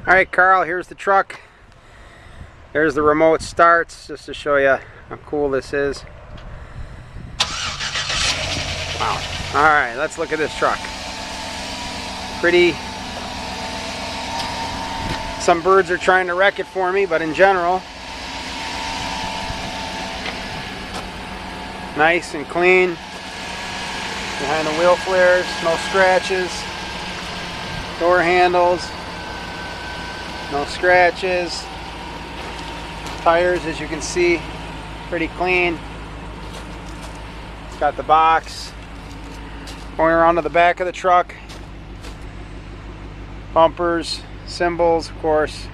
Alright, Carl, here's the truck. There's the remote starts, just to show you how cool this is. Wow. Alright, let's look at this truck. Pretty. Some birds are trying to wreck it for me, but in general, nice and clean. Behind the wheel flares, no scratches. Door handles, no scratches. Tires, as you can see, pretty clean. It's got the box. Going around to the back of the truck. Bumpers, cymbals, of course.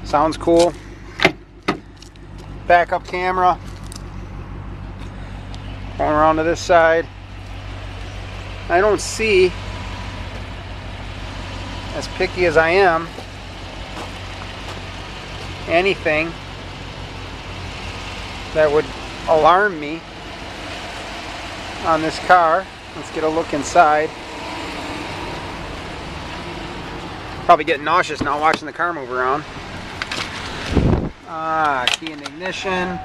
Sounds cool. Backup camera. Going around to this side. I don't see, as picky as I am, anything that would alarm me on this car. Let's get a look inside. Probably getting nauseous now watching the car move around. Key and ignition.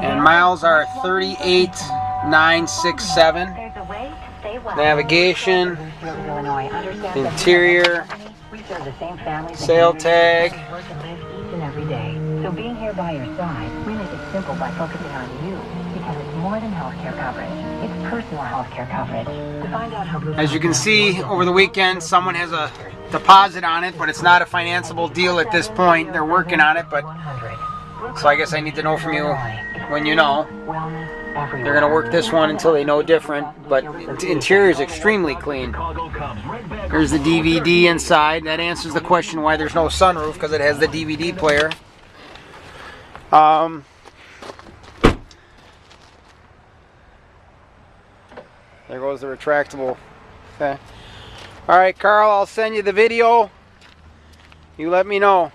And miles are 38,967. Navigation, interior, sale tag. So being here by your side, we make it simple by focusing on you, because it's more than healthcare coverage. It's personal healthcare coverage. To find out how As you can see, over the weekend, someone has a deposit on it, but it's not a financeable deal at this point. They're working on it, but so I guess I need to know from you when you know. They're going to work this one until they know different, but the interior is extremely clean. Here's the DVD inside. That answers the question why there's no sunroof, because it has the DVD player. There goes the retractable. Okay. Alright, Carl, I'll send you the video. You let me know.